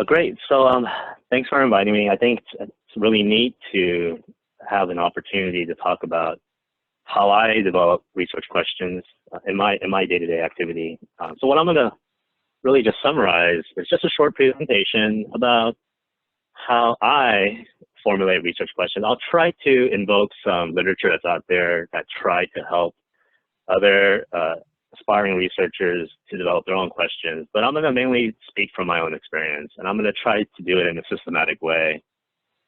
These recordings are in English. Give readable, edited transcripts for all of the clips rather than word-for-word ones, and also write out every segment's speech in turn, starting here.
Great. So thanks for inviting me. I think it's really neat to have an opportunity to talk about how I develop research questions in my day-to-day activity. So what I'm going to really just summarize is just a short presentation about how I formulate research questions. I'll try to invoke some literature that's out there that try to help other aspiring researchers to develop their own questions, but I'm going to mainly speak from my own experience, and I'm going to try to do it in a systematic way.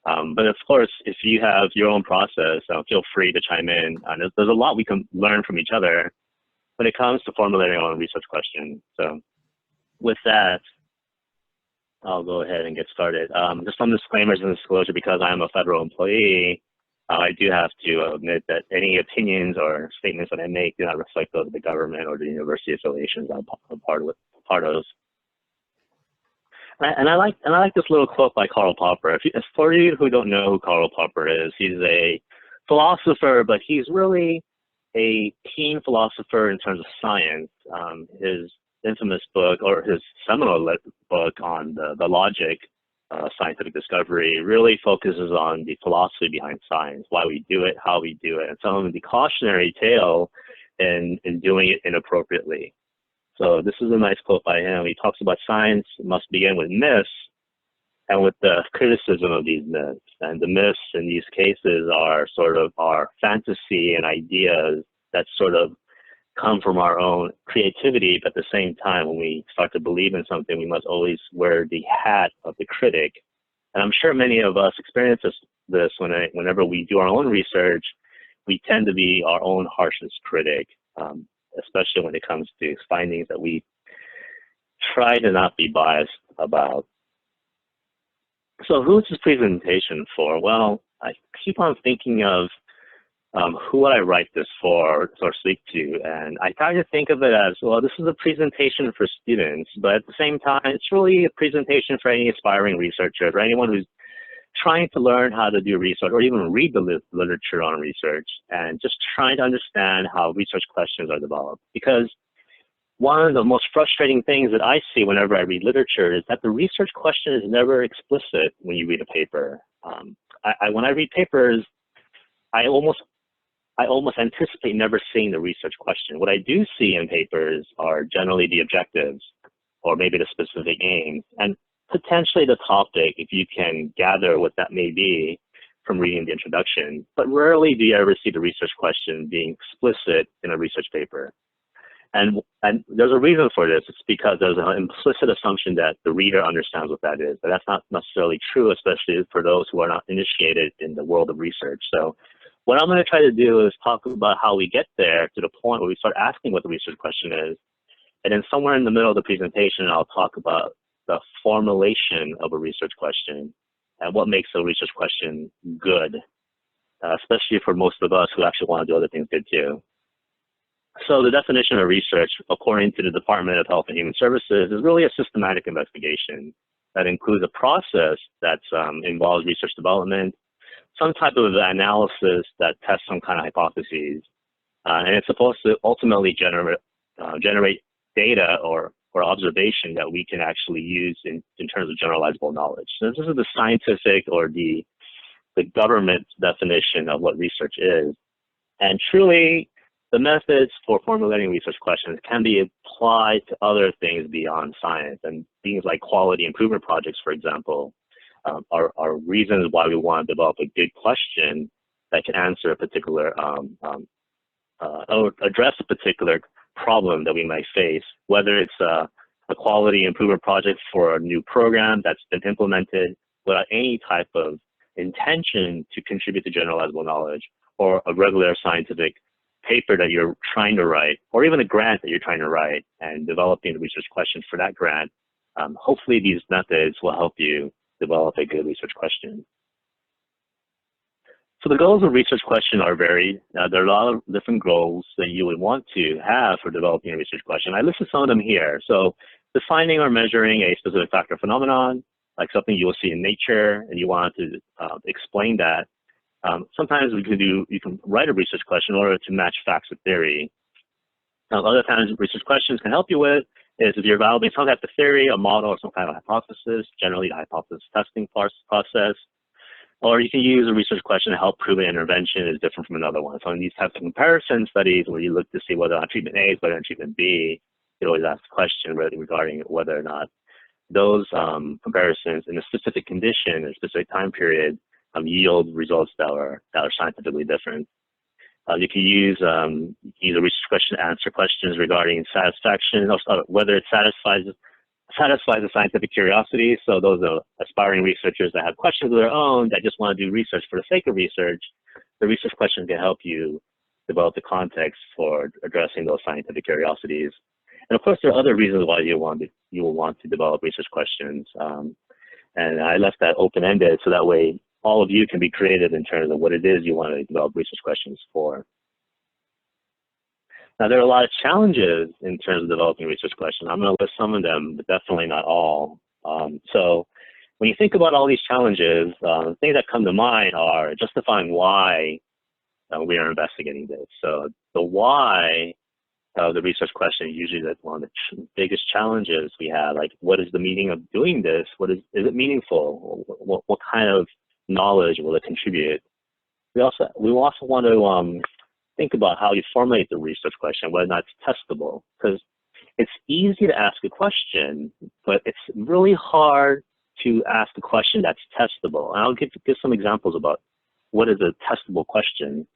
But of course, if you have your own process, feel free to chime in. There's a lot we can learn from each other when it comes to formulating our own research questions. So with that, I'll go ahead and get started. Just some disclaimers and disclosure, because I'm a federal employee, I do have to admit that any opinions or statements that I make do not reflect those of the government or the university affiliations I'm part of. And I like this little quote by Karl Popper. For you who don't know who Karl Popper is, he's a philosopher, but he's really a keen philosopher in terms of science. His infamous book, or his seminal book on the logic scientific discovery, really focuses on the philosophy behind science, why we do it, how we do it, and some of the cautionary tale in doing it inappropriately. So this is a nice quote by him. He talks about science must begin with myths and with the criticism of these myths. And the myths in these cases are sort of our fantasy and ideas that sort of come from our own creativity, but at the same time, when we start to believe in something, we must always wear the hat of the critic. And I'm sure many of us experience this whenever we do our own research. We tend to be our own harshest critic, especially when it comes to findings that we try to not be biased about. So who's this presentation for? Well, I keep on thinking of who would I write this for or speak to? And I try to think of it as, well, this is a presentation for students, but at the same time, it's really a presentation for any aspiring researcher, for anyone who's trying to learn how to do research or even read the literature on research and just trying to understand how research questions are developed. Because one of the most frustrating things that I see whenever I read literature is that the research question is never explicit when you read a paper. When I read papers, I almost anticipate never seeing the research question. What I do see in papers are generally the objectives or maybe the specific aims and potentially the topic, if you can gather what that may be from reading the introduction. But rarely do you ever see the research question being explicit in a research paper. And there's a reason for this. It's because there's an implicit assumption that the reader understands what that is. But that's not necessarily true, especially for those who are not initiated in the world of research. So what I'm going to try to do is talk about how we get there to the point where we start asking what the research question is. And then somewhere in the middle of the presentation, I'll talk about the formulation of a research question and what makes a research question good, especially for most of us who actually want to do other things good too. So the definition of research, according to the Department of Health and Human Services, is really a systematic investigation that includes a process that involves research development, some type of analysis that tests some kind of hypotheses, and it's supposed to ultimately generate data or observation that we can actually use in terms of generalizable knowledge. So this is the scientific or the government definition of what research is. And truly, the methods for formulating research questions can be applied to other things beyond science, and things like quality improvement projects, for example, are reasons why we want to develop a good question that can answer a particular, or address a particular problem that we might face, whether it's a quality improvement project for a new program that's been implemented without any type of intention to contribute to generalizable knowledge, or a regular scientific paper that you're trying to write, or even a grant that you're trying to write and developing the research questions for that grant. Hopefully these methods will help you develop a good research question. So the goals of research question are varied. There are a lot of different goals that you would want to have for developing a research question. I listed some of them here. So defining or measuring a specific factor or phenomenon, like something you will see in nature, and you want to explain that. Sometimes you can write a research question in order to match facts with theory. Other times research questions can help you with is if you're evaluating some type of theory, a model, or some kind of hypothesis, generally the hypothesis testing process, or you can use a research question to help prove an intervention is different from another one. So in these types of comparison studies where you look to see whether on treatment A is better than treatment B, you always ask the question really regarding whether or not those comparisons in a specific condition, a specific time period, yield results that are scientifically different. You can use a research question to answer questions regarding satisfaction, or whether it satisfies the scientific curiosity. So those are aspiring researchers that have questions of their own that just want to do research for the sake of research. The research question can help you develop the context for addressing those scientific curiosities. And of course, there are other reasons why you will want to develop research questions. And I left that open-ended so that way all of you can be creative in terms of what it is you want to develop research questions for. Now, there are a lot of challenges in terms of developing research questions. I'm going to list some of them, but definitely not all. So when you think about all these challenges, the things that come to mind are justifying why we are investigating this. So the why of the research question is usually one of the biggest challenges we have. Like, what is the meaning of doing this? Is it meaningful? What kind of knowledge will it contribute? We also want to think about how you formulate the research question, whether or not it's testable, because it's easy to ask a question, but it's really hard to ask a question that's testable. And I'll give some examples about what is a testable question.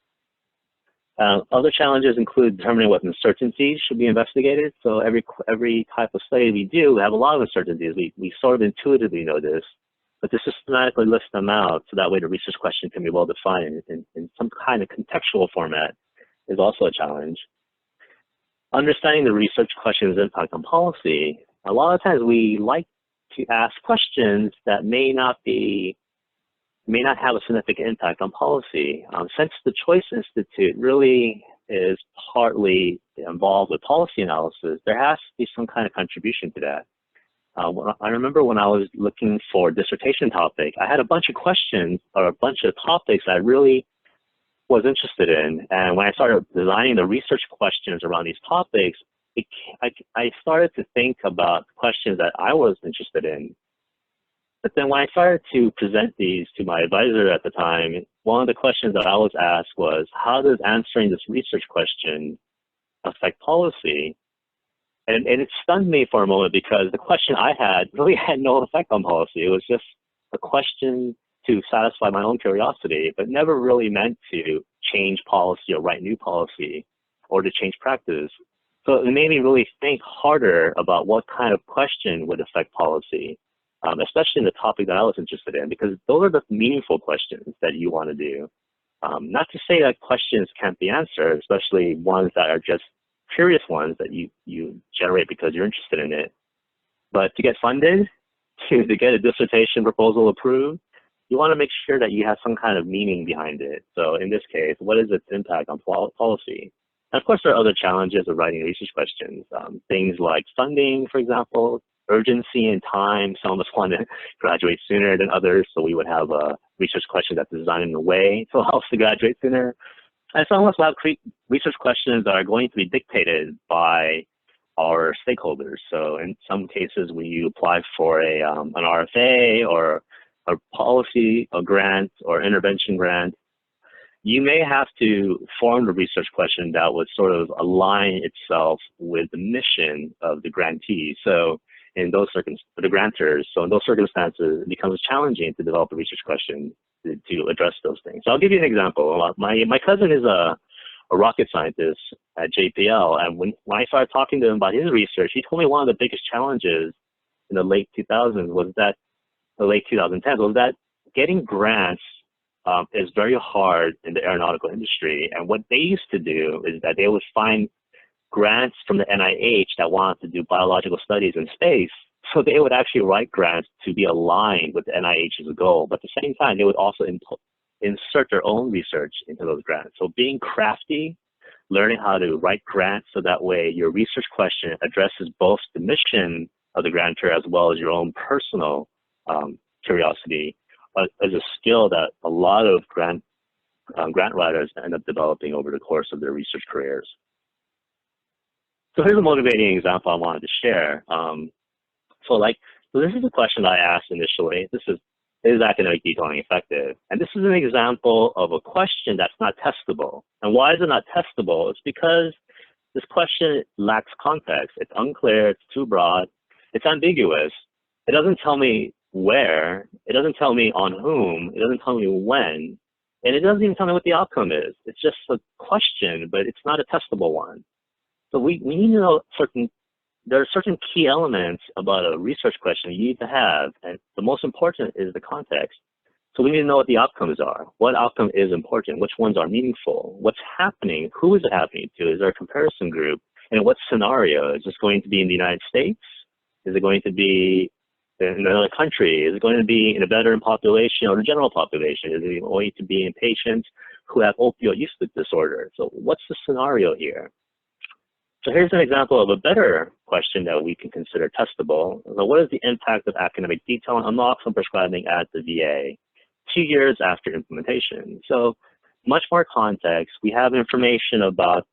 Other challenges include determining what uncertainties should be investigated. So every type of study we do, we have a lot of uncertainties. We sort of intuitively know this, but to systematically list them out so that way the research question can be well defined in some kind of contextual format is also a challenge. Understanding the research question's impact on policy. A lot of times we like to ask questions that may not have a significant impact on policy. Since the Choice Institute really is partly involved with policy analysis, there has to be some kind of contribution to that. I remember when I was looking for a dissertation topic, I had a bunch of questions or a bunch of topics I really was interested in. And when I started designing the research questions around these topics, I started to think about questions that I was interested in. But then when I started to present these to my advisor at the time, one of the questions that I was asked was, how does answering this research question affect policy? And it stunned me for a moment because the question I had really had no effect on policy. It was just a question to satisfy my own curiosity, but never really meant to change policy or write new policy or to change practice. So it made me really think harder about what kind of question would affect policy, especially in the topic that I was interested in, because those are the meaningful questions that you want to do. Not to say that questions can't be answered, especially ones that are just curious ones that you generate because you're interested in it. But to get funded, to get a dissertation proposal approved, you want to make sure that you have some kind of meaning behind it. So in this case, what is its impact on policy? And of course, there are other challenges of writing research questions. Things like funding, for example, urgency and time. Some of us want to graduate sooner than others, so we would have a research question that's designed in a way to allow us to graduate sooner. And some of us will have research questions that are going to be dictated by our stakeholders. So in some cases, when you apply for an RFA or a policy, a grant, or intervention grant, you may have to form the research question that would sort of align itself with the mission of the grantee. So in those the grantors, so in those circumstances, it becomes challenging to develop a research question to address those things. So I'll give you an example. My cousin is a rocket scientist at JPL, and when I started talking to him about his research, he told me one of the biggest challenges in the late 2000s was that, the late 2010s, was that getting grants is very hard in the aeronautical industry. And what they used to do is that they would find grants from the NIH that wanted to do biological studies in space. So they would actually write grants to be aligned with the NIH's goal. But at the same time, they would also insert their own research into those grants. So being crafty, learning how to write grants so that way your research question addresses both the mission of the grantor as well as your own personal curiosity is a skill that a lot of grant writers end up developing over the course of their research careers. So here's a motivating example I wanted to share. So this is a question I asked initially. Is academic detailing effective? And this is an example of a question that's not testable. And why is it not testable? It's because this question lacks context. It's unclear, it's too broad, it's ambiguous. It doesn't tell me where, it doesn't tell me on whom, it doesn't tell me when, and it doesn't even tell me what the outcome is. It's just a question, but it's not a testable one. So we need to know there are certain key elements about a research question you need to have, and the most important is the context. So we need to know what the outcomes are. What outcome is important? Which ones are meaningful? What's happening? Who is it happening to? Is there a comparison group? And what scenario? Is this going to be in the United States? Is it going to be in another country? Is it going to be in a veteran population or the general population? Is it going to be in patients who have opioid use disorder? So what's the scenario here? So here's an example of a better question that we can consider testable. So what is the impact of academic detailing on naloxone prescribing at the VA 2 years after implementation? So much more context. We have information about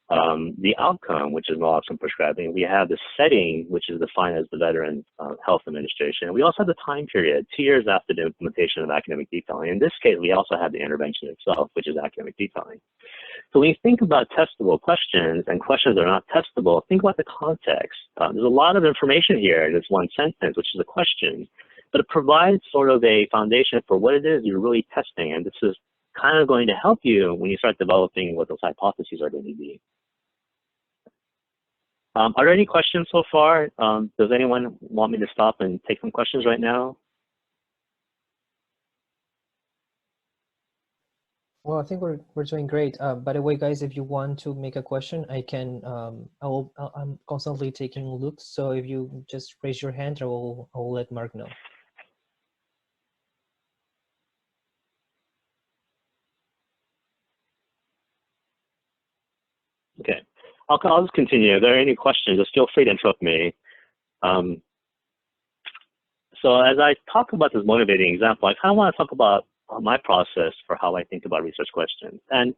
the outcome, which is naloxone prescribing. We have the setting, which is defined as the Veterans Health Administration. We also have the time period, 2 years after the implementation of academic detailing. In this case, we also have the intervention itself, which is academic detailing. So when you think about testable questions and questions that are not testable, think about the context. There's a lot of information here in this one sentence, which is a question, but it provides sort of a foundation for what it is you're really testing. And this is kind of going to help you when you start developing what those hypotheses are going to be. Are there any questions so far? Does anyone want me to stop and take some questions right now? Well, I think we're doing great. By the way, guys, if you want to make a question, I can. I'm constantly taking looks, so if you just raise your hand, I will let Mark know. Okay, I'll just continue. If there are any questions, just feel free to interrupt me. So as I talk about this motivating example, I kind of want to talk about my process for how I think about research questions. And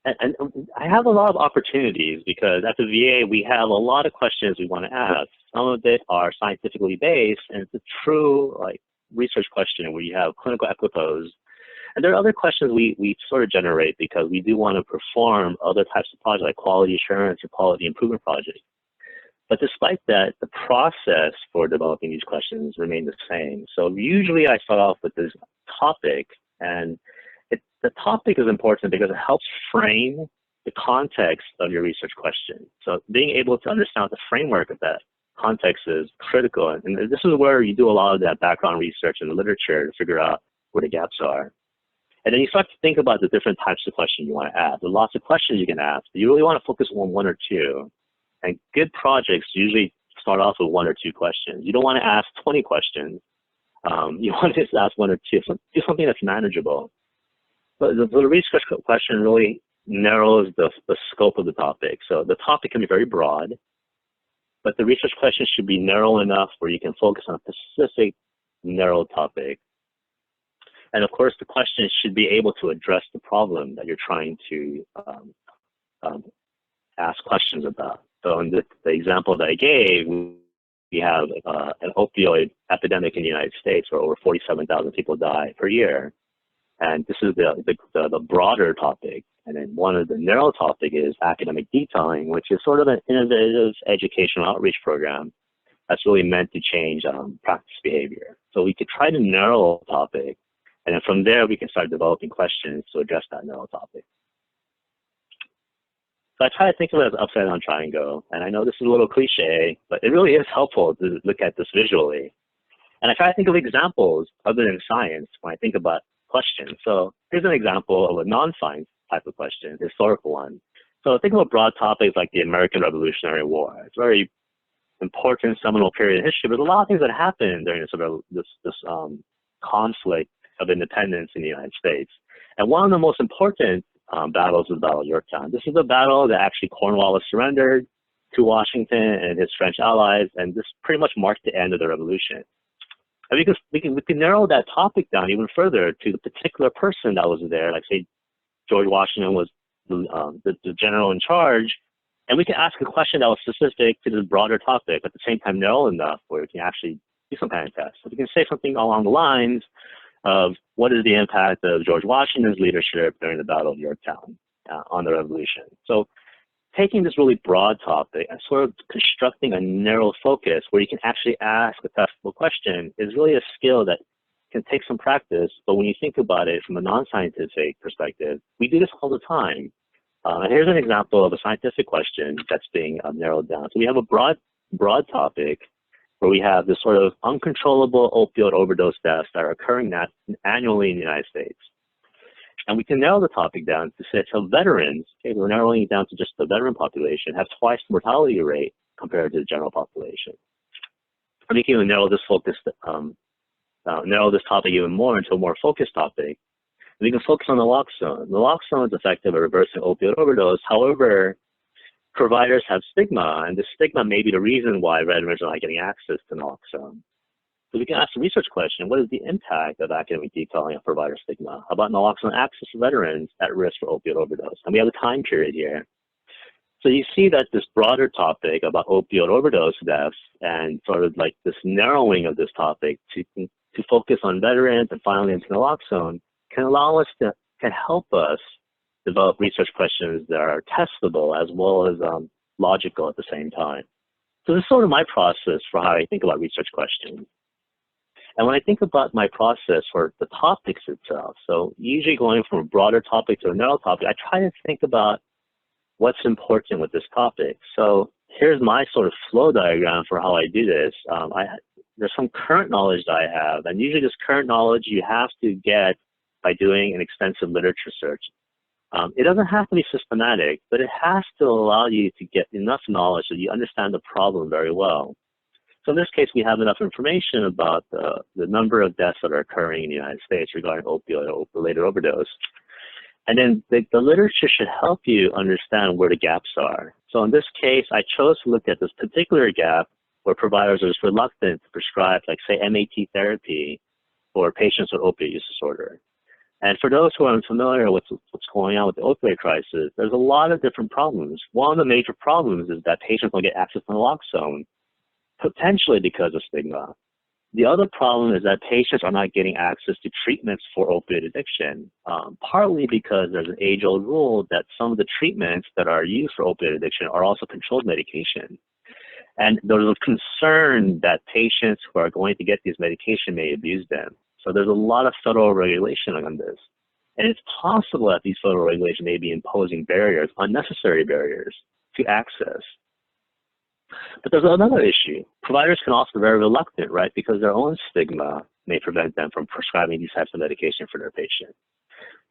I have a lot of opportunities because at the VA, we have a lot of questions we want to ask. Some of it are scientifically based, and it's a true research question where you have clinical equipoise. And there are other questions we sort of generate because we do want to perform other types of projects like quality assurance or quality improvement projects. But despite that, the process for developing these questions remain the same. So usually I start off with this topic, and the topic is important because it helps frame the context of your research question. So being able to understand the framework of that context is critical. And this is where you do a lot of that background research in the literature to figure out where the gaps are. And then you start to think about the different types of questions you want to ask. There are lots of questions you can ask, but you really want to focus on one or two. And good projects usually start off with one or two questions. You don't want to ask 20 questions. You want to just ask one or two. So do something that's manageable. But the research question really narrows the scope of the topic. So the topic can be very broad, but the research question should be narrow enough where you can focus on a specific narrow topic. And of course, the question should be able to address the problem that you're trying to ask questions about. So in the example that I gave, we have an opioid epidemic in the United States where over 47,000 people die per year. And this is the broader topic. And then one of the narrow topic is academic detailing, which is sort of an innovative educational outreach program that's really meant to change practice behavior. So we could try to narrow a topic, and then from there we can start developing questions to address that narrow topic. So I try to think of it as an upside down triangle. And I know this is a little cliche, but it really is helpful to look at this visually. And I try to think of examples other than science when I think about questions. So here's an example of a non-science type of question, historical one. So think about broad topics like the American Revolutionary War. It's a very important seminal period in history, but there's a lot of things that happened during this conflict of independence in the United States. And one of the most important battles was the Battle of Yorktown. This is a battle that actually Cornwallis surrendered to Washington and his French allies, and this pretty much marked the end of the revolution. And we can narrow that topic down even further to the particular person that was there. Like say George Washington was the general in charge, And we can ask a question that was specific to this broader topic, but at the same time narrow enough where we can actually do some kind of test. So we can say something along the lines of what is the impact of George Washington's leadership during the Battle of Yorktown on the Revolution. So taking this really broad topic and sort of constructing a narrow focus where you can actually ask a testable question is really a skill that can take some practice. But when you think about it from a non-scientific perspective, we do this all the time. And here's an example of a scientific question that's being narrowed down. So we have a broad topic where we have this sort of uncontrollable opioid overdose deaths that are occurring annually in the United States. And we can narrow the topic down to say, so veterans, okay, we're narrowing it down to just the veteran population, have twice the mortality rate compared to the general population. And we can even narrow this topic even more into a more focused topic. We can focus on naloxone. Naloxone is effective at reversing opioid overdose. However, providers have stigma, and the stigma may be the reason why veterans are not getting access to naloxone. So we can ask the research question, what is the impact of academic detailing of provider stigma? How about naloxone access to veterans at risk for opioid overdose? And we have a time period here. So you see that this broader topic about opioid overdose deaths and sort of like this narrowing of this topic to focus on veterans and finally into naloxone can help us develop research questions that are testable as well as logical at the same time. So this is sort of my process for how I think about research questions. And when I think about my process for the topics itself, so usually going from a broader topic to a narrow topic, I try to think about what's important with this topic. So here's my sort of flow diagram for how I do this. There's some current knowledge that I have, and usually this current knowledge you have to get by doing an extensive literature search. It doesn't have to be systematic, but it has to allow you to get enough knowledge so you understand the problem very well. So in this case, we have enough information about the number of deaths that are occurring in the United States regarding opioid-related overdose. And then the literature should help you understand where the gaps are. So in this case, I chose to look at this particular gap where providers are just reluctant to prescribe, like say, MAT therapy for patients with opioid use disorder. And for those who are unfamiliar with what's going on with the opioid crisis, there's a lot of different problems. One of the major problems is that patients don't get access to naloxone, potentially because of stigma. The other problem is that patients are not getting access to treatments for opioid addiction, partly because there's an age-old rule that some of the treatments that are used for opioid addiction are also controlled medication. And there's a concern that patients who are going to get these medications may abuse them. So there's a lot of federal regulation on this. And it's possible that these federal regulations may be imposing barriers, unnecessary barriers to access. But there's another issue. Providers can also be very reluctant, right? Because their own stigma may prevent them from prescribing these types of medication for their patient.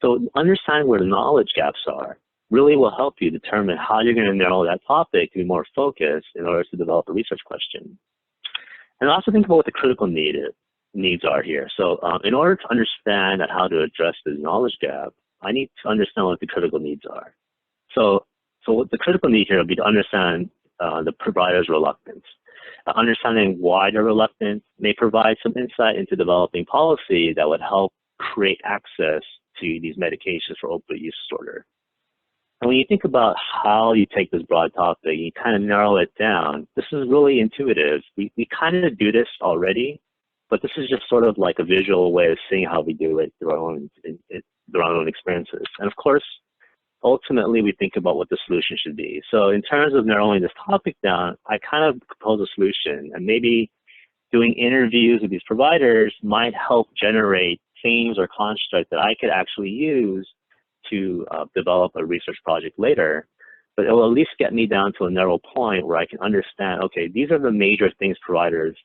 So understanding where the knowledge gaps are really will help you determine how you're going to narrow that topic to be more focused in order to develop a research question. And also think about what the critical needs are here. So in order to understand how to address this knowledge gap, I need to understand what the critical needs are. So what the critical need here would be to understand the provider's reluctance. Understanding why they're reluctant may provide some insight into developing policy that would help create access to these medications for opioid use disorder. And when you think about how you take this broad topic, you kind of narrow it down. This is really intuitive. We kind of do this already, but this is just sort of like a visual way of seeing how we do it through our own experiences. And of course, ultimately, we think about what the solution should be. So in terms of narrowing this topic down, I kind of propose a solution, and maybe doing interviews with these providers might help generate themes or constructs that I could actually use to develop a research project later. But it will at least get me down to a narrow point where I can understand, okay, these are the major things providers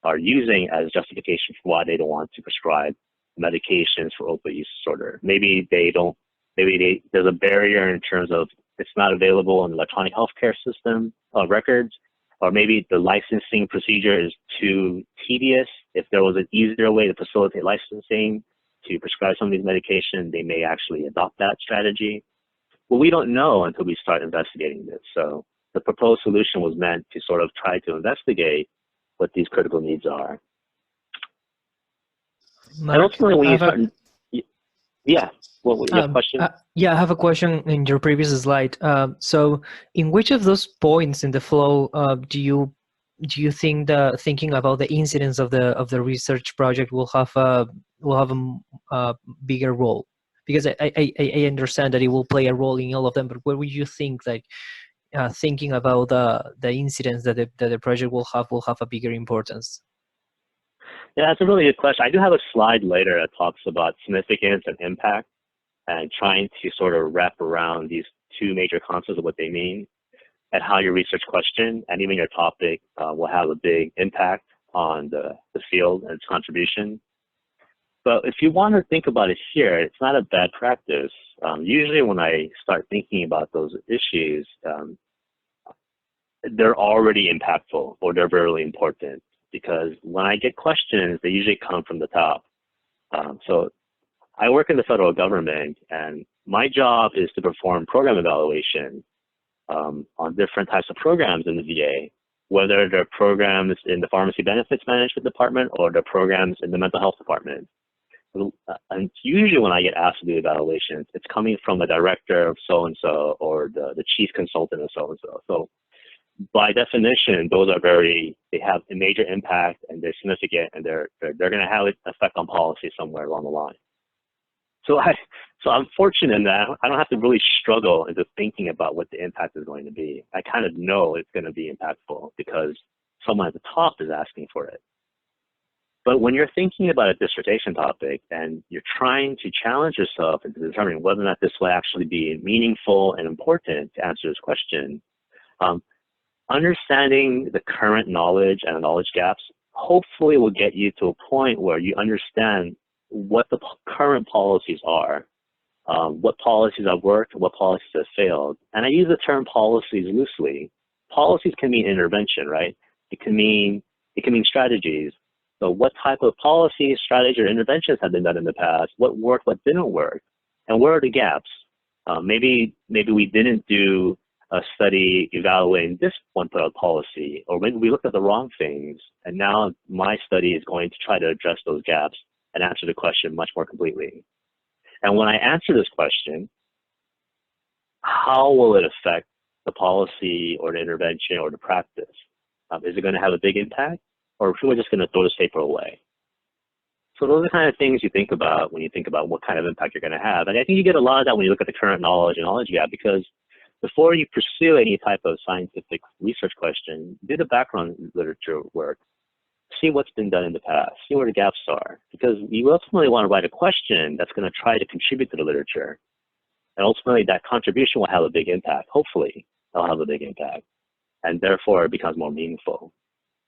are using as justification for why they don't want to prescribe medications for opioid use disorder. Maybe there's a barrier in terms of it's not available in the electronic healthcare system records, or maybe the licensing procedure is too tedious. If there was an easier way to facilitate licensing to prescribe some of these medications, they may actually adopt that strategy. Well, we don't know until we start investigating this. So the proposed solution was meant to sort of try to investigate what these critical needs are. Mark, and ultimately, when you start, Yeah. What your question? Yeah, I have a question in your previous slide. So, in which of those points in the flow do you think the thinking about the incidence of the research project will have a bigger role? Because I understand that it will play a role in all of them, but where would you think like thinking about the incidence that the project will have a bigger importance? Yeah, that's a really good question. I do have a slide later that talks about significance and impact, and trying to sort of wrap around these two major concepts of what they mean, and how your research question and even your topic will have a big impact on the field and its contribution. But if you want to think about it here, it's not a bad practice. Usually when I start thinking about those issues, they're already impactful or they're very important, because when I get questions, they usually come from the top. So I work in the federal government, and my job is to perform program evaluation on different types of programs in the VA, whether they're programs in the Pharmacy Benefits Management Department or they're programs in the Mental Health Department. And usually when I get asked to do evaluations, it's coming from the director of so-and-so or the chief consultant of so-and-so. So by definition, those are they have a major impact and they're significant, and they're going to have an effect on policy somewhere along the line. So I'm fortunate in that I don't have to really struggle into thinking about what the impact is going to be. I kind of know it's going to be impactful because someone at the top is asking for it. But when you're thinking about a dissertation topic and you're trying to challenge yourself into determining whether or not this will actually be meaningful and important to answer this question, understanding the current knowledge and knowledge gaps hopefully will get you to a point where you understand what the current policies are, what policies have worked, what policies have failed. And I use the term policies loosely. Policies can mean intervention, right? It can mean strategies. So what type of policies, strategies, or interventions have been done in the past? What worked, what didn't work? And where are the gaps? Maybe we didn't do a study evaluating this one policy, or maybe we looked at the wrong things, and now my study is going to try to address those gaps and answer the question much more completely. And when I answer this question, how will it affect the policy or the intervention or the practice? Is it going to have a big impact, or are we just going to throw this paper away? So those are the kind of things you think about when you think about what kind of impact you're going to have. And I think you get a lot of that when you look at the current knowledge and knowledge gap, because before you pursue any type of scientific research question, do the background literature work. See what's been done in the past, see where the gaps are, because you ultimately want to write a question that's going to try to contribute to the literature. And ultimately that contribution will have a big impact. Hopefully it'll have a big impact, and therefore it becomes more meaningful.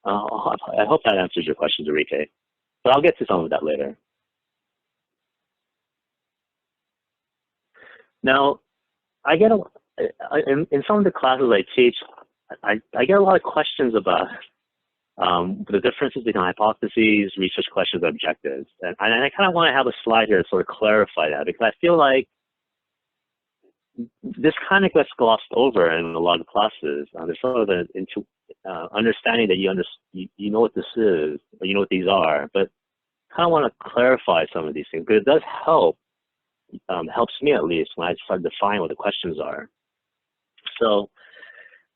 I hope that answers your questions, Enrique, but I'll get to some of that later. Now, I get in some of the classes I teach, I get a lot of questions about the differences between hypotheses, research questions, and objectives. And I kind of want to have a slide here to sort of clarify that, because I feel like this kind of gets glossed over in a lot of classes. There's sort of an understanding that you know what this is, or you know what these are, but kind of want to clarify some of these things, because it does help, helps me at least when I start defining what the questions are. So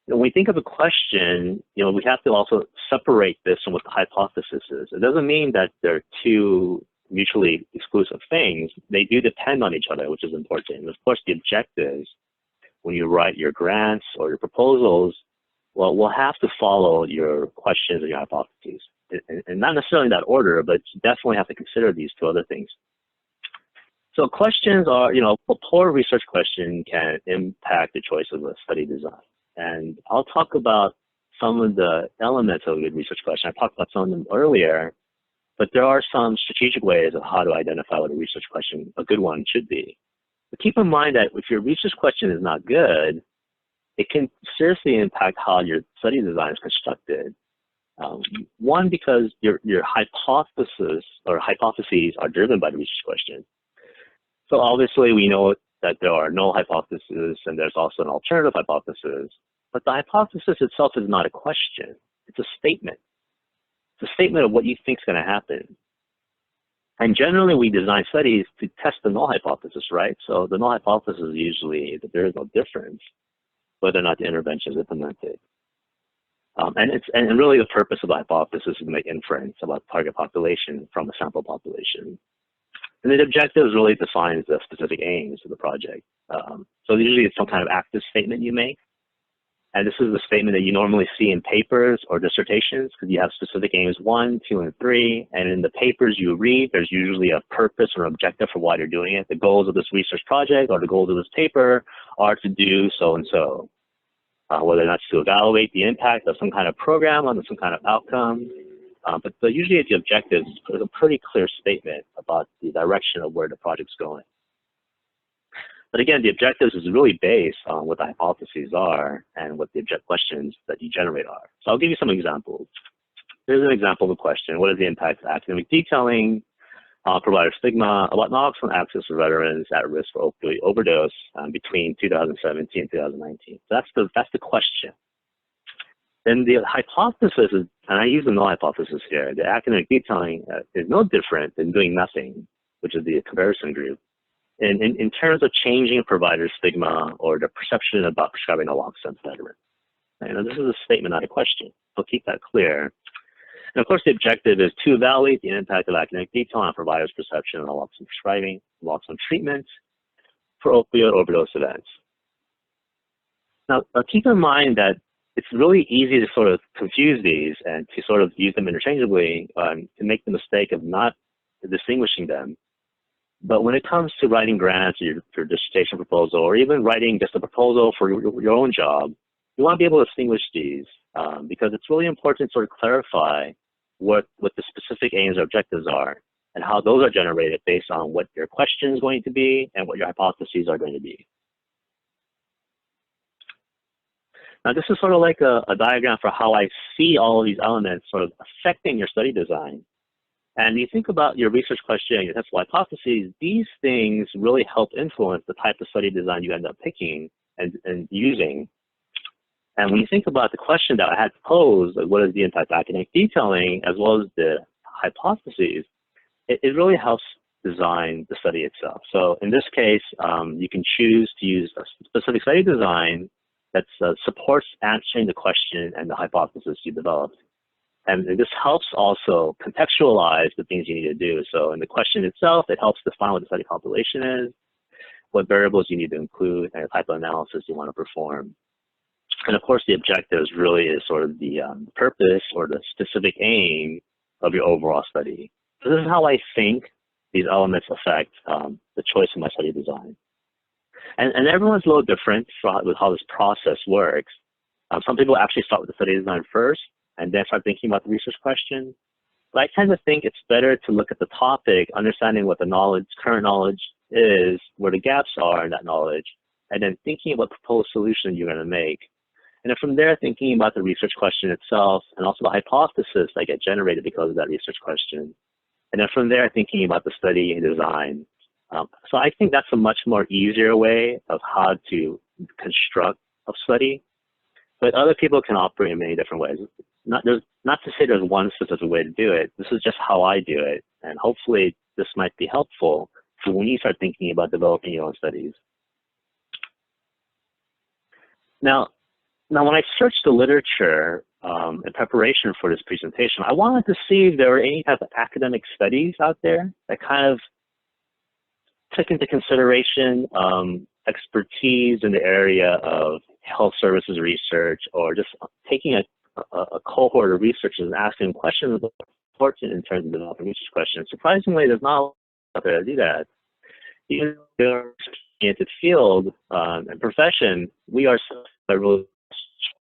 when we think of a question, we have to also separate this from what the hypothesis is. It doesn't mean that they're two mutually exclusive things. They do depend on each other, which is important. And of course, the objectives, when you write your grants or your proposals, well, we'll have to follow your questions and your hypotheses. And not necessarily in that order, but you definitely have to consider these two other things. So questions are, a poor research question can impact the choice of a study design. And I'll talk about some of the elements of a good research question. I talked about some of them earlier, but there are some strategic ways of how to identify what a research question, a good one, should be. But keep in mind that if your research question is not good, it can seriously impact how your study design is constructed. One, because your hypothesis or hypotheses are driven by the research question. So obviously we know that there are null hypotheses and there's also an alternative hypothesis, but the hypothesis itself is not a question, it's a statement. It's a statement of what you think is going to happen. And generally, we design studies to test the null hypothesis, right? So the null hypothesis is usually that there is no difference whether or not the intervention is implemented. And really the purpose of the hypothesis is to make inference about target population from a sample population. And the objectives really defines the specific aims of the project. So usually it's some kind of active statement you make. And this is the statement that you normally see in papers or dissertations, because you have specific aims 1, 2, and 3. And in the papers you read, there's usually a purpose or objective for why you're doing it. The goals of this research project or the goals of this paper are to do so and so. Whether that's to evaluate the impact of some kind of program on some kind of outcome. But usually the objective is a pretty clear statement about the direction of where the project's going. But again, the objectives is really based on what the hypotheses are and what the object questions that you generate are. So I'll give you some examples. Here's an example of a question. What is the impact of academic detailing, provider stigma about naloxone access for veterans at risk for opioid overdose between 2017 and 2019? So that's the question. Then the hypothesis is, and I use the null hypothesis here, the academic detailing is no different than doing nothing, which is the comparison group, in terms of changing provider stigma or the perception about prescribing naloxone to veterans. This is a statement, not a question. So keep that clear. And of course, the objective is to evaluate the impact of academic detailing on providers' perception of naloxone prescribing, naloxone treatment for opioid overdose events. Now, keep in mind that it's really easy to sort of confuse these and to sort of use them interchangeably to make the mistake of not distinguishing them. But when it comes to writing grants or your dissertation proposal, or even writing just a proposal for your own job, you want to be able to distinguish these because it's really important to sort of clarify what the specific aims or objectives are and how those are generated based on what your question is going to be and what your hypotheses are going to be. Now, this is sort of like a diagram for how I see all of these elements sort of affecting your study design. And you think about your research question and your testable hypotheses, these things really help influence the type of study design you end up picking and using. And when you think about the question that I had posed, like what is the impact of academic detailing, as well as the hypotheses, it really helps design the study itself. So in this case, you can choose to use a specific study design that supports answering the question and the hypothesis you developed. And this helps also contextualize the things you need to do. So in the question itself, it helps define what the study population is, what variables you need to include, and the type of analysis you want to perform. And of course, the objectives really is sort of the purpose or the specific aim of your overall study. So this is how I think these elements affect the choice of my study design. And everyone's a little different with how this process works. Some people actually start with the study design first and then start thinking about the research question. But I tend to think it's better to look at the topic, understanding what the current knowledge is, where the gaps are in that knowledge, and then thinking about the proposed solution you're going to make. And then from there, thinking about the research question itself and also the hypothesis that get generated because of that research question. And then from there, thinking about the study design. So I think that's a much more easier way of how to construct a study. But other people can operate in many different ways. Not to say there's one specific way to do it. This is just how I do it. And hopefully this might be helpful for when you start thinking about developing your own studies. Now when I searched the literature in preparation for this presentation, I wanted to see if there were any type of academic studies out there that kind of took into consideration expertise in the area of health services research, or just taking a cohort of researchers and asking questions that are important in terms of developing research questions. Surprisingly, there's not a lot out there to do that. Even in the field and profession, we are really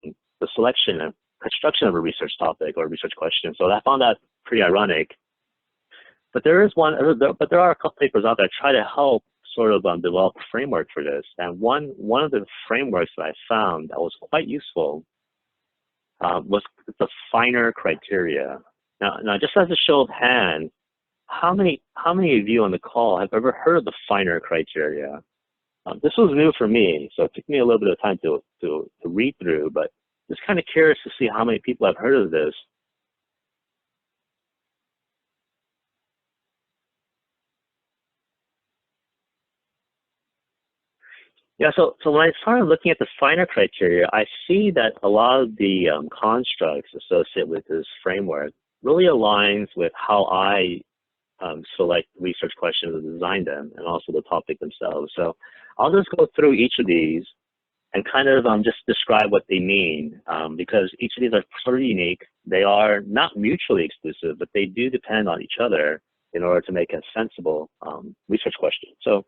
the selection and construction of a research topic or research question. So I found that pretty ironic. But there are a couple papers out there that try to help sort of develop a framework for this. And one of the frameworks that I found that was quite useful was the finer criteria. Now, just as a show of hands, how many of you on the call have ever heard of the finer criteria? This was new for me, so it took me a little bit of time to read through, but just kind of curious to see how many people have heard of this. Yeah, so when I started looking at the finer criteria, I see that a lot of the constructs associated with this framework really aligns with how I select research questions and design them, and also the topic themselves. So I'll just go through each of these and kind of just describe what they mean, because each of these are sort of unique. They are not mutually exclusive, but they do depend on each other in order to make a sensible research question. So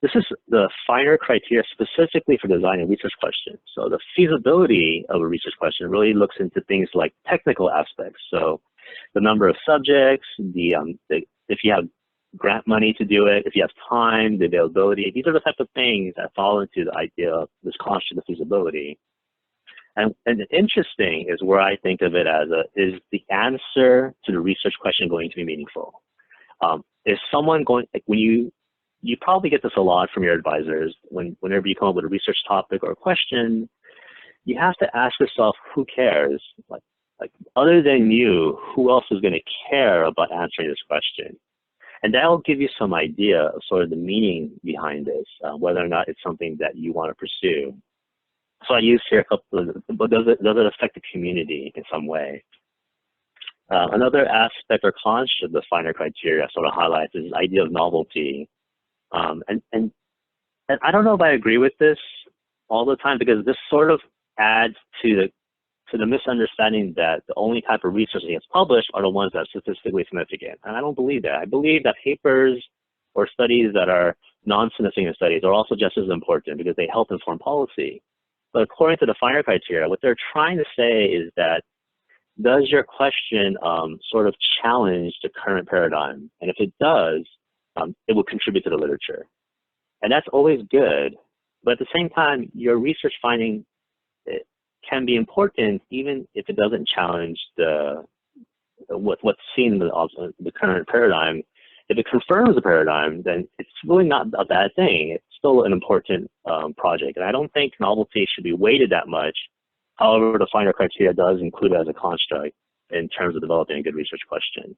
this is the finer criteria specifically for designing research questions. So the feasibility of a research question really looks into things like technical aspects. So the number of subjects, if you have grant money to do it, if you have time, the availability. These are the type of things that fall into the idea of this concept of feasibility. And interesting is where I think of it as is the answer to the research question going to be meaningful? Is someone going, like when you probably get this a lot from your advisors, whenever you come up with a research topic or a question, you have to ask yourself, who cares? Like other than you, who else is going to care about answering this question? And that'll give you some idea of sort of the meaning behind this, whether or not it's something that you want to pursue. So I use here a couple of, but does it affect the community in some way? Another aspect or construct of the finer criteria sort of highlights is the idea of novelty. And I don't know if I agree with this all the time, because this sort of adds to the misunderstanding that the only type of research that gets published are the ones that are statistically significant. And I don't believe that. I believe that papers or studies that are non-significant studies are also just as important because they help inform policy. But according to the finer criteria, what they're trying to say is that, does your question sort of challenge the current paradigm? And if it does, it will contribute to the literature. And that's always good. But at the same time, your research finding can be important even if it doesn't challenge what's seen in the current paradigm. If it confirms the paradigm, then it's really not a bad thing. It's still an important project. And I don't think novelty should be weighted that much. However, the finer criteria does include it as a construct in terms of developing a good research question.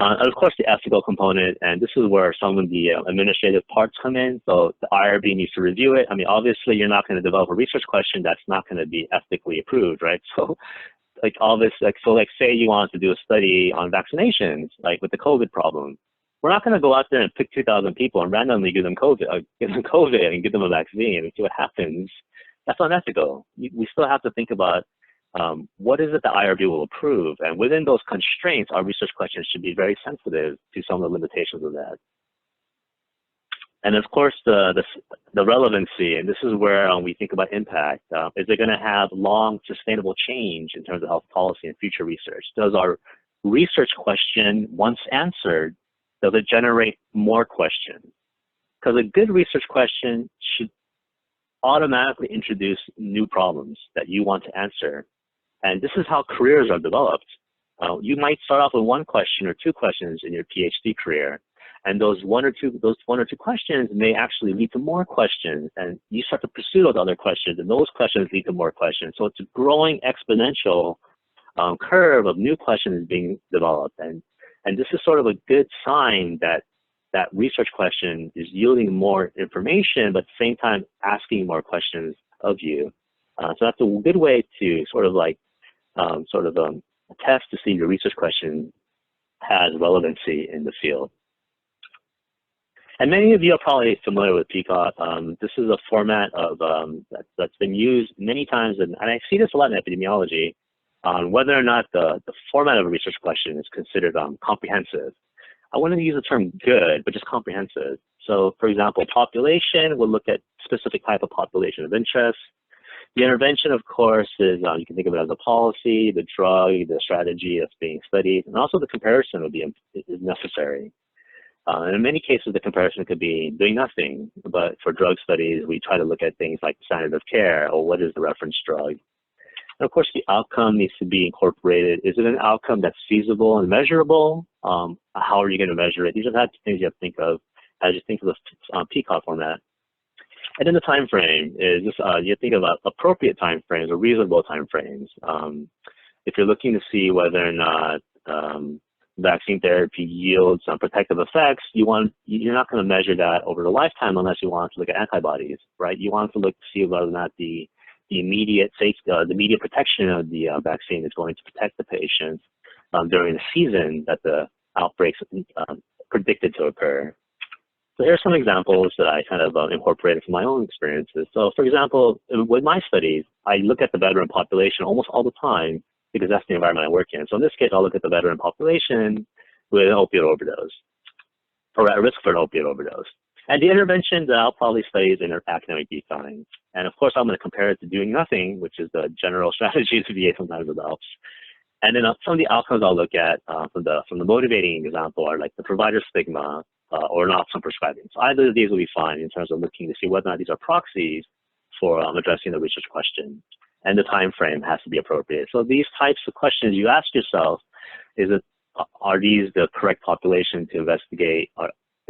And of course, the ethical component, and this is where some of the administrative parts come in. So the IRB needs to review it. I mean, obviously, you're not going to develop a research question that's not going to be ethically approved, right? So, say you want to do a study on vaccinations, like with the COVID problem. We're not going to go out there and pick 2,000 people and randomly give them COVID and give them a vaccine and see what happens. That's unethical. We still have to think about what is it the IRB will approve? And within those constraints, our research questions should be very sensitive to some of the limitations of that. And of course, the relevancy, and this is where we think about impact. Is it going to have long, sustainable change in terms of health policy and future research? Does our research question, once answered, does it generate more questions? Because a good research question should automatically introduce new problems that you want to answer. And this is how careers are developed. You might start off with one question or two questions in your PhD career, and those one or two questions may actually lead to more questions, and you start to pursue those other questions, and those questions lead to more questions. So it's a growing exponential curve of new questions being developed, and this is sort of a good sign that that research question is yielding more information, but at the same time asking more questions of you. So that's a good way to sort of test to see your research question has relevancy in the field. And many of you are probably familiar with PCOT. This is a format of that's been used many times, and I see this a lot in epidemiology, on whether or not the format of a research question is considered comprehensive. I wouldn't use the term good, but just comprehensive. So, for example, population, we'll look at specific type of population of interest. The intervention, of course, is you can think of it as a policy, the drug, the strategy that's being studied, and also the comparison is necessary. And in many cases, the comparison could be doing nothing. But for drug studies, we try to look at things like the standard of care, or what is the reference drug. And of course, the outcome needs to be incorporated. Is it an outcome that's feasible and measurable? How are you going to measure it? These are the types of things you have to think of as you think of the PCOT format. And then the time frame is just, you think about appropriate time frames or reasonable time frames. If you're looking to see whether or not vaccine therapy yields some protective effects, you're not going to measure that over the lifetime unless you want to look at antibodies, right? You want to look to see whether or not the immediate the immediate protection of the vaccine is going to protect the patients during the season that the outbreaks predicted to occur. So here are some examples that I kind of incorporated from my own experiences. So for example, with my studies, I look at the veteran population almost all the time because that's the environment I work in. So in this case, I'll look at the veteran population with an opioid overdose or at risk for an opioid overdose. And the intervention that I'll probably study is in academic design. And of course, I'm going to compare it to doing nothing, which is the general strategy the VA sometimes adopts. And then some of the outcomes I'll look at from the motivating example are like the provider stigma or naloxone prescribing. So either of these will be fine in terms of looking to see whether or not these are proxies for addressing the research question. And the time frame has to be appropriate. So these types of questions you ask yourself, are these the correct population to investigate?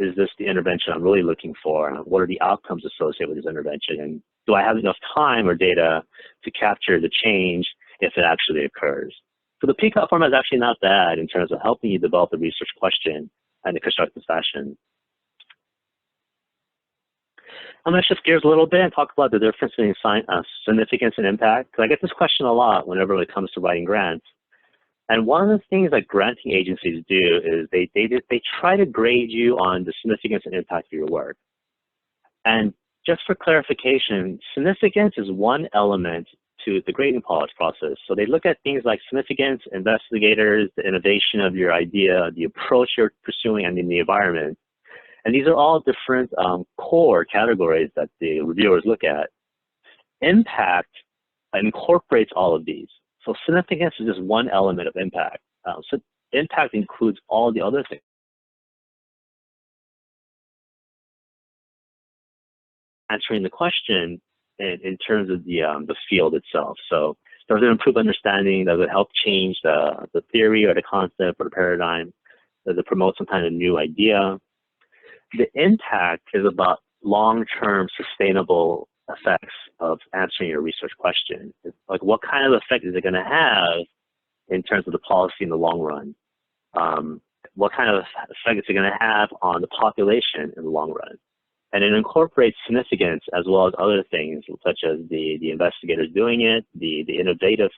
Is this the intervention I'm really looking for? What are the outcomes associated with this intervention? And do I have enough time or data to capture the change if it actually occurs? So the PCOT format is actually not bad in terms of helping you develop the research question in a constructive fashion. I'm going to shift gears a little bit and talk about the difference between significance and impact, because I get this question a lot whenever it comes to writing grants. And one of the things that granting agencies do is they try to grade you on the significance and impact of your work. And just for clarification, significance is one element to the grading process. So they look at things like significance, investigators, the innovation of your idea, the approach you're pursuing, and in the environment. And these are all different core categories that the reviewers look at. Impact incorporates all of these. So significance is just one element of impact. So impact includes all the other things. Answering the question in terms of the field itself. So does it improve understanding? Does it help change the theory or the concept or the paradigm? Does it promote some kind of new idea? The impact is about long-term sustainable effects of answering your research question. It's like, what kind of effect is it going to have in terms of the policy in the long run? What kind of effect is it going to have on the population in the long run? And it incorporates significance as well as other things, such as the investigators doing it, the innovative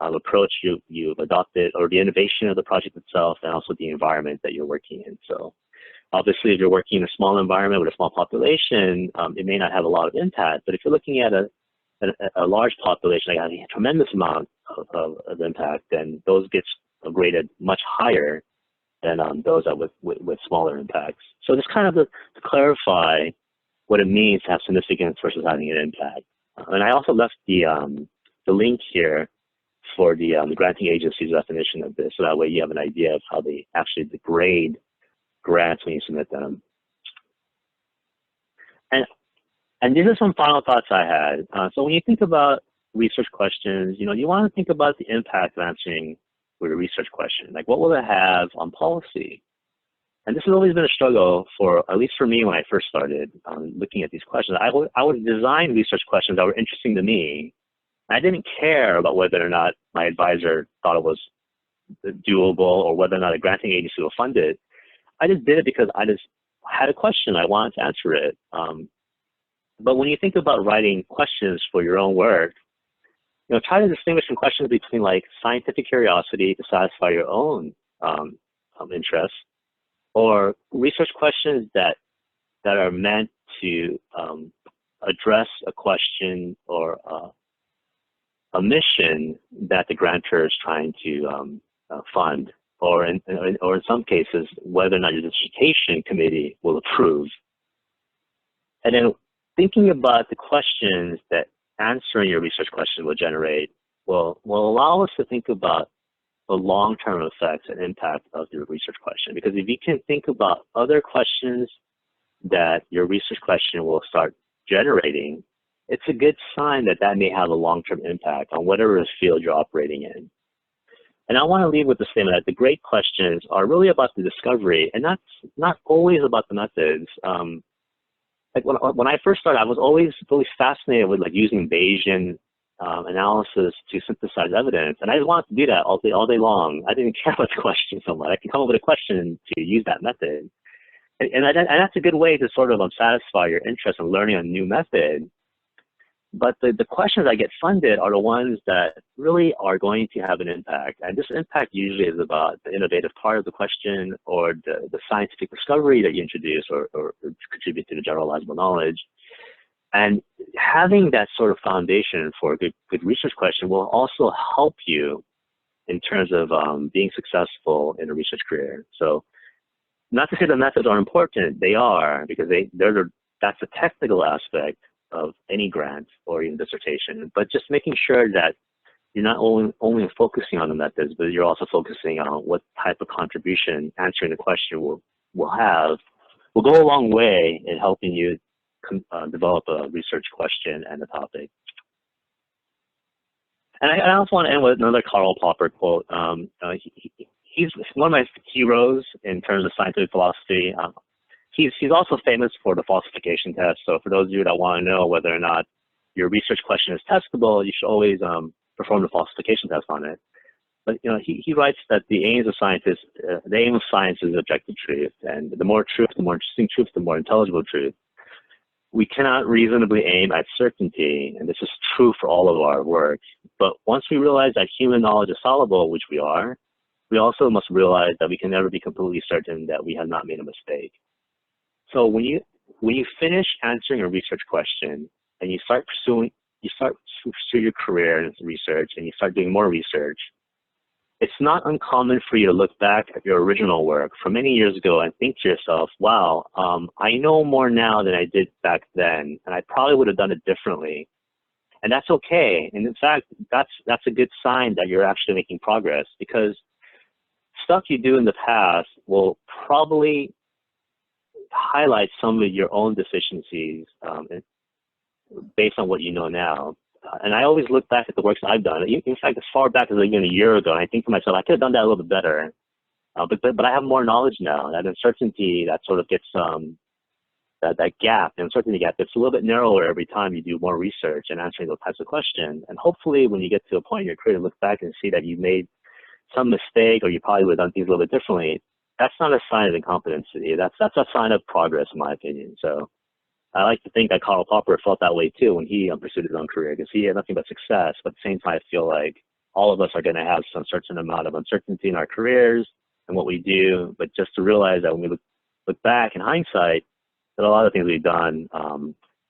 approach you've adopted, or the innovation of the project itself, and also the environment that you're working in. So obviously, if you're working in a small environment with a small population, it may not have a lot of impact. But if you're looking at a large population, like a tremendous amount of impact, then those get graded much higher than those that with smaller impacts. So just kind of to clarify what it means to have significance versus having an impact. And I also left the link here for the granting agency's definition of this, so that way you have an idea of how they actually degrade grants when you submit them. And these are some final thoughts I had. So when you think about research questions, you want to think about the impact of answering with a research question. Like, what will it have on policy? And this has always been a struggle at least for me when I first started looking at these questions. I would design research questions that were interesting to me. I didn't care about whether or not my advisor thought it was doable or whether or not a granting agency will fund it. I just did it because I just had a question. I wanted to answer it. But when you think about writing questions for your own work, try to distinguish some questions between like scientific curiosity to satisfy your own interests, or research questions that are meant to address a question or a mission that the grantor is trying to fund, or in some cases, whether or not your dissertation committee will approve. And then thinking about the questions that answering your research question will generate will allow us to think about the long-term effects and impact of your research question. Because if you can think about other questions that your research question will start generating, it's a good sign that that may have a long-term impact on whatever field you're operating in. And I want to leave with the statement that the great questions are really about the discovery, and that's not always about the methods. Like when I first started, I was always really fascinated with like using Bayesian analysis to synthesize evidence. And I wanted to do that all day long. I didn't care about the question so much. I could come up with a question to use that method. And that's a good way to sort of satisfy your interest in learning a new method. But the questions that get funded are the ones that really are going to have an impact. And this impact usually is about the innovative part of the question or the scientific discovery that you introduce or contribute to the generalizable knowledge. And having that sort of foundation for a good research question will also help you in terms of being successful in a research career. So not to say the methods are important, they are, because that's a technical aspect of any grant or even dissertation, but just making sure that you're not only focusing on the methods, but you're also focusing on what type of contribution answering the question will go a long way in helping you develop a research question and a topic. And I also want to end with another Karl Popper quote. He's one of my heroes in terms of scientific philosophy. He's also famous for the falsification test. So for those of you that want to know whether or not your research question is testable, you should always perform the falsification test on it. But he writes that the aim of science is objective truth, and the more truth, the more interesting truth, the more intelligible truth. We cannot reasonably aim at certainty, and this is true for all of our work. But once we realize that human knowledge is fallible, which we are, we also must realize that we can never be completely certain that we have not made a mistake. So when you finish answering a research question and you start to pursue your career in research and you start doing more research, it's not uncommon for you to look back at your original work from many years ago and think to yourself, wow, I know more now than I did back then, and I probably would have done it differently. And that's okay. And in fact, that's a good sign that you're actually making progress, because stuff you do in the past will probably highlight some of your own deficiencies based on what you know now. And I always look back at the works I've done. In fact, as far back as even a year ago, and I think to myself, I could have done that a little bit better. But I have more knowledge now. That uncertainty that sort of gets that gap, the uncertainty gap, gets a little bit narrower every time you do more research and answering those types of questions. And hopefully, when you get to a point in your career to look back and see that you made some mistake, or you probably would have done things a little bit differently, that's not a sign of incompetency. That's a sign of progress, in my opinion. So I like to think that Karl Popper felt that way too when he pursued his own career, because he had nothing but success. But at the same time, I feel like all of us are going to have some certain amount of uncertainty in our careers and what we do. But just to realize that when we look back in hindsight, that a lot of things we've done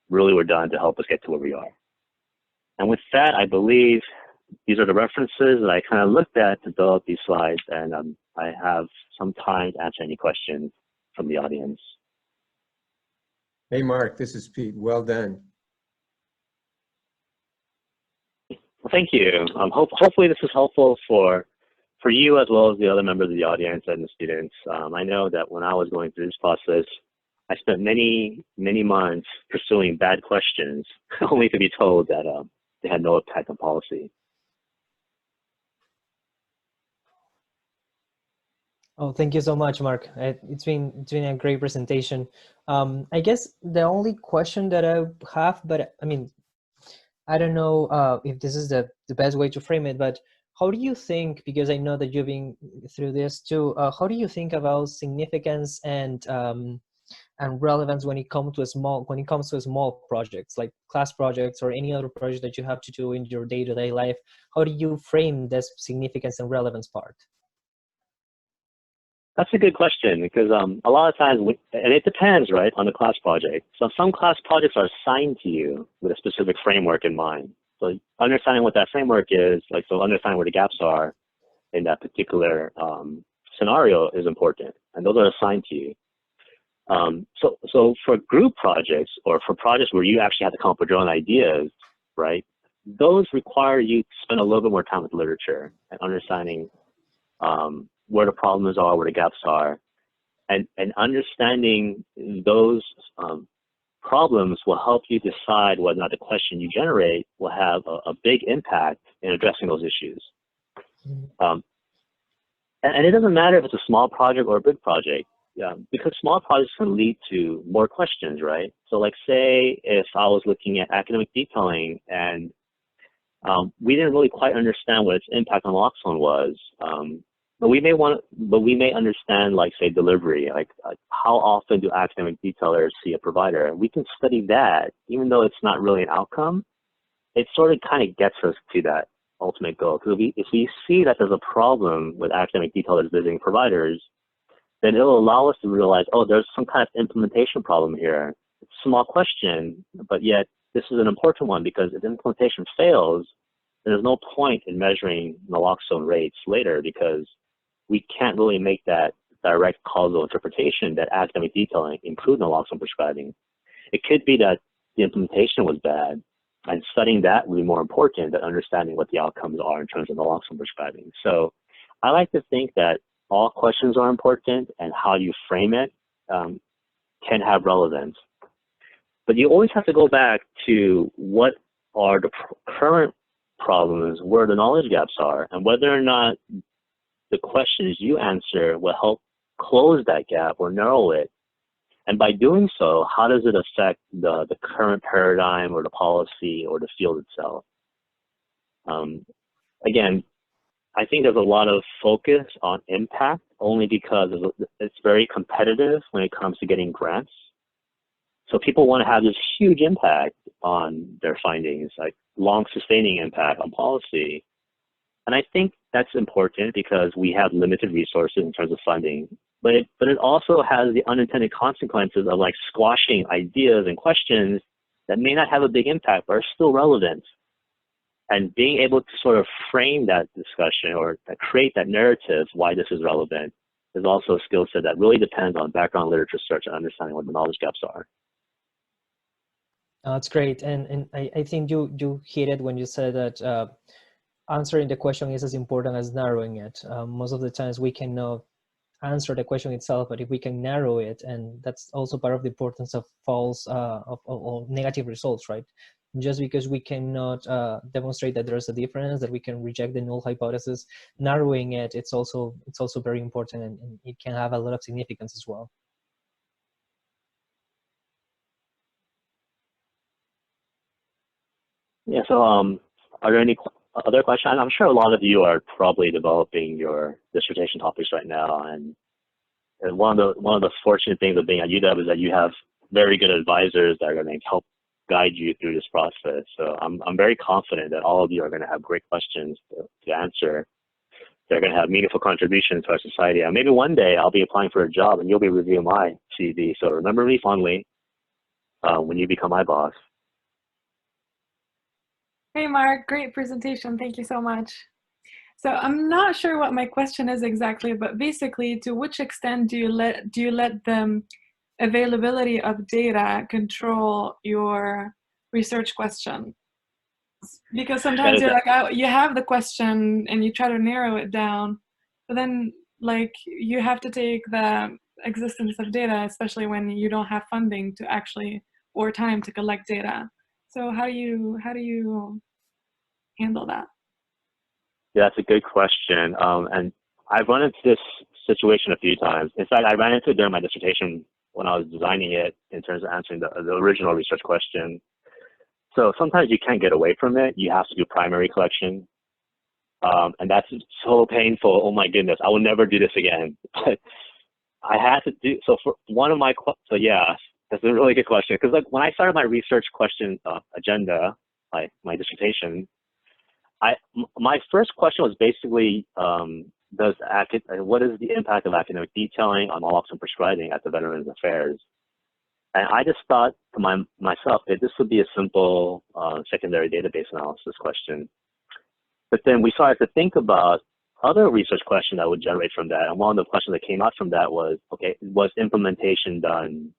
really were done to help us get to where we are. And with that, I believe these are the references that I kind of looked at to develop these slides, and I have some time to answer any questions from the audience. Hey, Mark, this is Pete. Well done. Well, thank you. Hopefully this is helpful for you as well as the other members of the audience and the students. I know that when I was going through this process, I spent many months pursuing bad questions, only to be told that they had no impact on policy. Oh, thank you so much, Mark. It's been a great presentation. I guess the only question that I have, but I mean, I don't know if this is the best way to frame it, but how do you think, because I know that you've been through this too, how do you think about significance and relevance when it comes to small projects like class projects or any other project that you have to do in your day-to-day life? How do you frame this significance and relevance part? That's a good question, because a lot of times, and it depends, right, on the class project. So some class projects are assigned to you with a specific framework in mind. So understanding what that framework is, so understanding where the gaps are in that particular scenario is important, and those are assigned to you. So for group projects, or for projects where you actually have to come up with your own ideas, right, those require you to spend a little bit more time with literature and understanding where the problems are, where the gaps are, and understanding those problems will help you decide whether or not the question you generate will have a big impact in addressing those issues. And it doesn't matter if it's a small project or a big project, because small projects can lead to more questions, right? So like, say if I was looking at academic detailing and we didn't really quite understand what its impact on naloxone was. But we may understand, like, say, delivery, like how often do academic detailers see a provider? We can study that, even though it's not really an outcome. It sort of kind of gets us to that ultimate goal. Because if we see that there's a problem with academic detailers visiting providers, then it'll allow us to realize, oh, there's some kind of implementation problem here. It's a small question, but yet this is an important one, because if implementation fails, then there's no point in measuring naloxone rates later, because we can't really make that direct causal interpretation that academic detailing improved naloxone prescribing. It could be that the implementation was bad, and studying that would be more important than understanding what the outcomes are in terms of naloxone prescribing. So I like to think that all questions are important, and how you frame it can have relevance. But you always have to go back to what are the current problems, where the knowledge gaps are, and whether or not the questions you answer will help close that gap or narrow it. And by doing so, how does it affect the current paradigm or the policy or the field itself? Again, I think there's a lot of focus on impact only because it's very competitive when it comes to getting grants. So people want to have this huge impact on their findings, like long sustaining impact on policy. And I think that's important because we have limited resources in terms of funding, but it also has the unintended consequences of like squashing ideas and questions that may not have a big impact but are still relevant. And being able to sort of frame that discussion or create that narrative why this is relevant is also a skill set that really depends on background literature search and understanding what the knowledge gaps are. That's great, and I think you hit it when you said that answering the question is as important as narrowing it. Most of the times we cannot answer the question itself, but if we can narrow it, and that's also part of the importance of false of negative results, right? Just because we cannot demonstrate that there's a difference, that we can reject the null hypothesis, narrowing it, it's also very important, and it can have a lot of significance as well. Yeah, so are there any other questions? I'm sure a lot of you are probably developing your dissertation topics right now, and one of the fortunate things of being at UW is that you have very good advisors that are going to help guide you through this process. So I'm very confident that all of you are going to have great questions to answer. They're going to have meaningful contributions to our society. And maybe one day I'll be applying for a job and you'll be reviewing my CV. So remember me fondly when you become my boss. Hey, Mark, great presentation. Thank you so much. So I'm not sure what my question is exactly, but basically, to which extent do you let the availability of data control your research question? Because sometimes you're like, oh, you have the question and you try to narrow it down, but then like you have to take the existence of data, especially when you don't have funding to actually or time to collect data. So how do you handle that? Yeah, that's a good question. And I've run into this situation a few times. In fact, I ran into it during my dissertation when I was designing it in terms of answering the original research question. So sometimes you can't get away from it. You have to do primary collection. And that's so painful. Oh my goodness, I will never do this again. But I had to do, so for one of my, so yeah, that's a really good question. Because like when I started my research question agenda, like my dissertation, my first question was basically, what is the impact of academic detailing on naloxone prescribing at the Veterans Affairs? And I just thought to myself that this would be a simple secondary database analysis question. But then we started to think about other research questions that would generate from that. And one of the questions that came out from that was, okay, was implementation done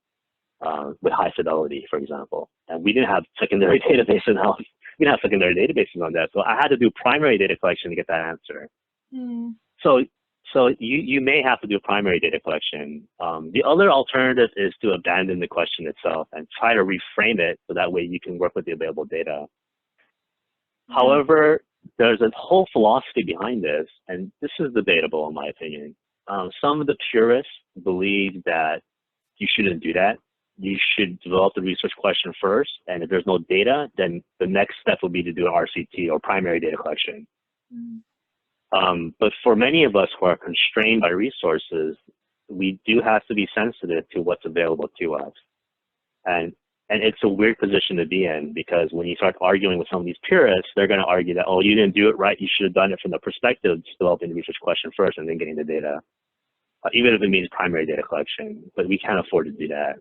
with high fidelity, for example? And we didn't have secondary database analysis. We didn't have secondary databases on that. So I had to do primary data collection to get that answer. Mm. So you may have to do primary data collection. The other alternative is to abandon the question itself and try to reframe it so that way you can work with the available data. Mm. However, there's a whole philosophy behind this, and this is debatable in my opinion. Some of the purists believe that you shouldn't do that, you should develop the research question first. And if there's no data, then the next step will be to do an RCT, or primary data collection. But for many of us who are constrained by resources, we do have to be sensitive to what's available to us. And it's a weird position to be in, because when you start arguing with some of these purists, they're going to argue that, oh, you didn't do it right. You should have done it from the perspective of developing the research question first and then getting the data, even if it means primary data collection. But we can't afford to do that.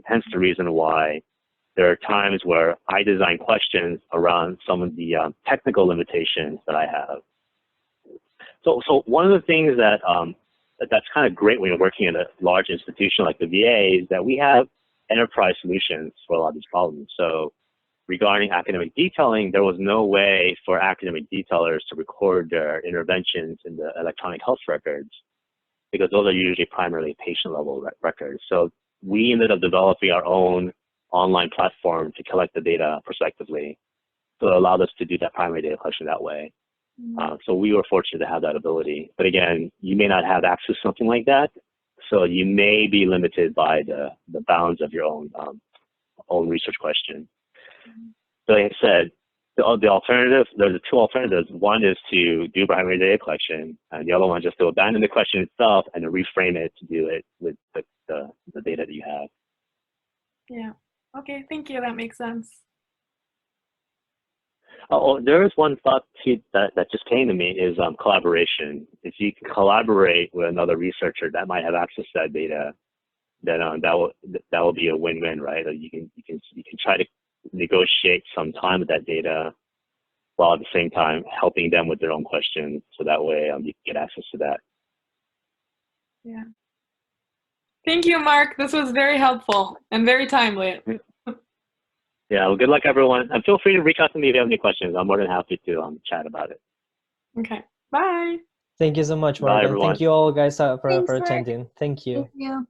Hence the reason why there are times where I design questions around some of the technical limitations that I have. So one of the things that that's kind of great when you're working in a large institution like the VA is that we have enterprise solutions for a lot of these problems. So regarding academic detailing, there was no way for academic detailers to record their interventions in the electronic health records, because those are usually primarily patient-level records. So we ended up developing our own online platform to collect the data prospectively. So it allowed us to do that primary data collection that way. So we were fortunate to have that ability. But again, you may not have access to something like that. So you may be limited by the bounds of your own research question. So like I said, the alternative, there's two alternatives. One is to do primary data collection, and the other one is just to abandon the question itself and to reframe it to do it with the data that you have. Yeah. Okay, thank you. That makes sense. Oh, there is one thought that just came to me is collaboration. If you can collaborate with another researcher that might have access to that data, then that will be a win-win, right? You can try to negotiate some time with that data, while at the same time helping them with their own questions. So that way you can get access to that. Yeah. Thank you, Mark. This was very helpful and very timely. Yeah, well, good luck, everyone. And feel free to reach out to me if you have any questions. I'm more than happy to chat about it. Okay. Bye. Thank you so much, Bye, Mark. And everyone. thank you all guys for Thanks, Mark. attending. Thank you. Thank you.